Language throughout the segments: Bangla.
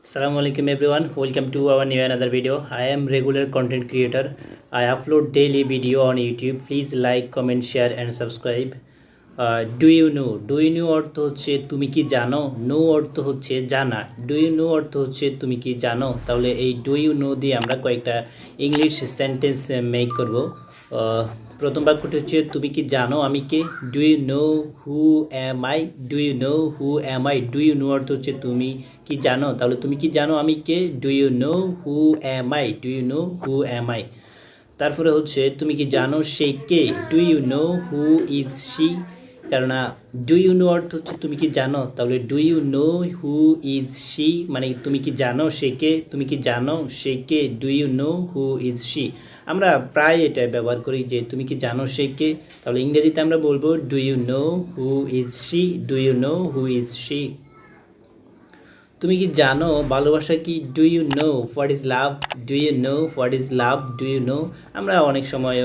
Assalamualaikum everyone, welcome to our new another video. I am regular content creator. I upload daily video on YouTube. Please like, comment, share and subscribe. Do you know অর্থ হচ্ছে তুমি কি জানো। নো অর্থ হচ্ছে জানা। ডু ইউ নো অর্থ হচ্ছে তুমি কি জানো। তাহলে এই ডু ইউ নো দিয়ে আমরা কয়েকটা ইংলিশ সেন্টেন্স মেক করব। প্রথম বাক্যটি হচ্ছে তুমি কি জানো আমি কে। Do you know who am I. Do you know who am I. Do you know অর্থ হচ্ছে তুমি কি জানো। তাহলে তুমি কি জানো আমি কে। Do you know who am I. Do you know who am I. তারপরে হচ্ছে তুমি কি জানো সে কে। Do you know who is she. কেননা ডু ইউ নো অর্থ হচ্ছে তুমি কি জানো। তাহলে do you know who is she মানে তুমি কি জানো সে কে। তুমি কি জানো সে কে। Do you know who is she. আমরা প্রায় এটা ব্যবহার করি যে তুমি কি জানো সে কে। তাহলে ইংরেজিতে আমরা বলবো do you know who is she. Do you know who is she. তুমি কি জানো ভালোবাসা কি। Do you know what is love. Do you know what is love. Do you know. আমরা অনেক সময়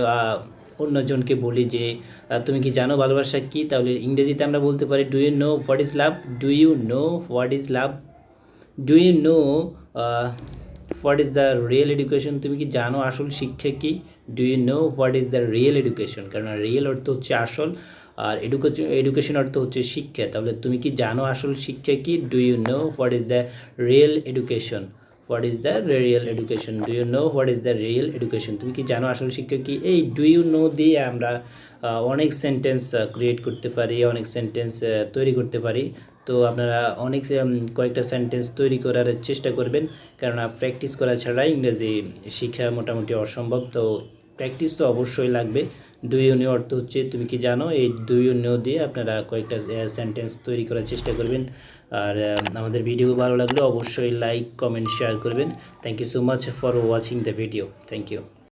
অন্যজনকে বলি যে তুমি কি জানো ভালোবাসা কি। তাহলে ইংরেজিতে আমরা বলতে পারি do you know what is love. Do you know what is love. Do you know what is the real education. তুমি কি জানো আসল শিক্ষা কি। Do you know what is the real education. কারণ রিয়েল অর্থ হচ্ছে আসল আর এডুকেশন অর্থ হচ্ছে শিক্ষা। তাহলে তুমি কি জানো আসল শিক্ষা কি। Do you know what is the real education. What is the real education. Do you know what is the real education. তুমি কি জানো আসল শিক্ষা কি। এই ডু ইউ নো দিয়ে আমরা অনেক সেন্টেন্স ক্রিয়েট করতে পারি, অনেক সেন্টেন্স তৈরি করতে পারি। তো আপনারা অনেক কয়েকটা সেন্টেন্স তৈরি করার চেষ্টা করবেন, কেননা প্র্যাকটিস করা ছাড়া ইংরেজি শেখা মোটামুটি অসম্ভব। তো প্র্যাকটিস তো অবশ্যই লাগবে। ডু ইউ নো অর্থ হচ্ছে তুমি কি জানো। এই ডু ইউ নো দিয়ে আপনারা কয়েকটা সেন্টেন্স তৈরি করার চেষ্টা করবেন। আর আমাদের ভিডিও ভালো লাগলে অবশ্যই লাইক, কমেন্ট, শেয়ার করবেন। Thank you so much for watching the video. Thank you.